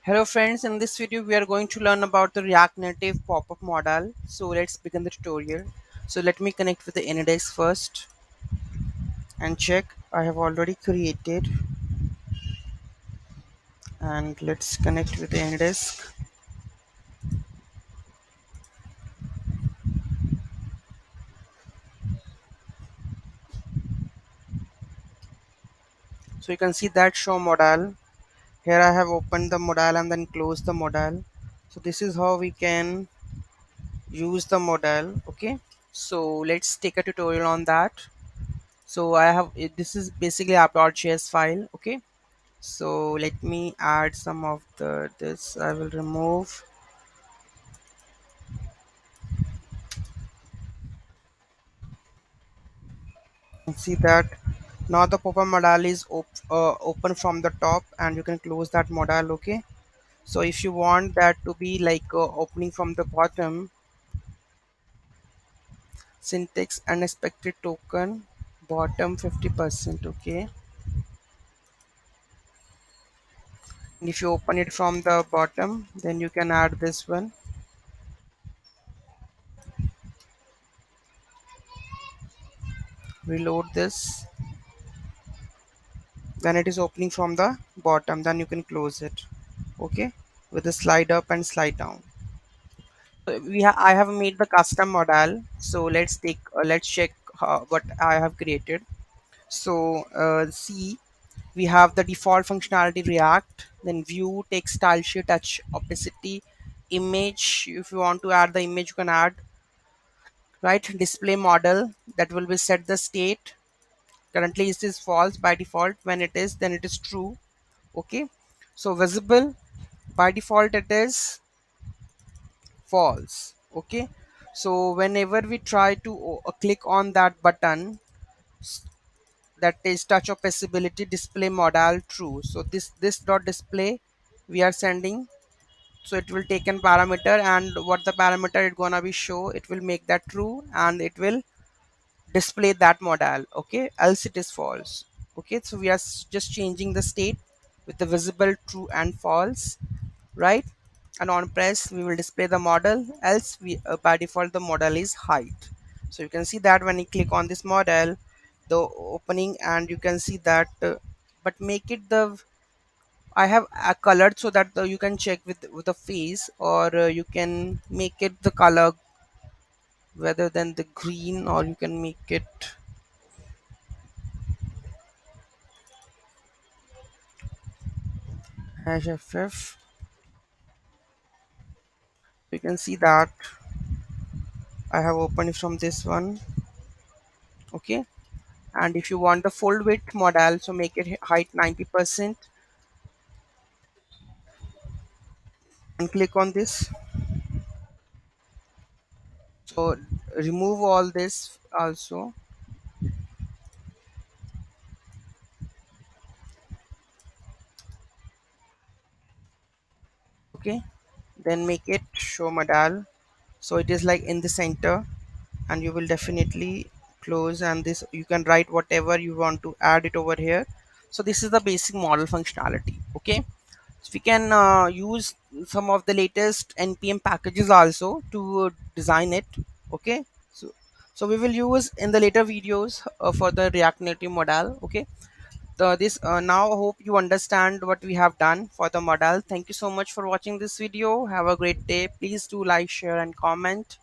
Hello friends, in this video we are going to learn about the React Native pop-up modal. So let's begin the tutorial. So let me connect with the Anydesk first and check. I have already created, and let's connect with the Anydesk. So you can see that show modal. Here I have opened the modal and then closed the modal. So this is how we can use the modal. Okay. So let's take a tutorial on that. So this is basically app.js file. Okay. So let me add some of the this. I will remove and see that now the pop-up modal is open from the top, and you can close that modal. Okay, so if you want that to be like opening from the bottom, syntax unexpected token bottom 50%. Okay, and if you open it from the bottom, then you can add this one. Reload this, then it is opening from the bottom, then you can close it. Okay, with the slide up and slide down. I have made the custom model. So let's check what I have created. So see, we have the default functionality React, then view, text, style sheet, touch, opacity, image. If you want to add the image, you can add, right? Display model, that will be set the state. Currently it is false by default. When it is, then it is true. Okay, so visible, by default it is false. Okay, so whenever we try to click on that button, that is touch of possibility, display modal true. So this dot display we are sending, so it will take an parameter, and what the parameter it gonna be show, it will make that true, and it will display that modal. Okay, else it is false. Okay, so we are just changing the state with the visible, true and false, right? And on press we will display the model, else we by default the model is height. So you can see that when you click on this model, the opening, and you can see that but make it the, I have colored so that you can check with the face, or you can make it the color rather than the green, or you can make it hash ff. You can see that I have opened it from this one. Okay, and if you want the full width model, so make it height 90% and click on this. So remove all this also. Okay, then make it show modal, so it is like in the center, and you will definitely close, and this you can write whatever you want to add it over here. So this is the basic model functionality. Okay, so we can use some of the latest npm packages also to design it. Okay, so we will use in the later videos for the react native model. Okay, this now hope you understand what we have done for the model. Thank you so much for watching this video. Have a great day. Please do like, share and comment.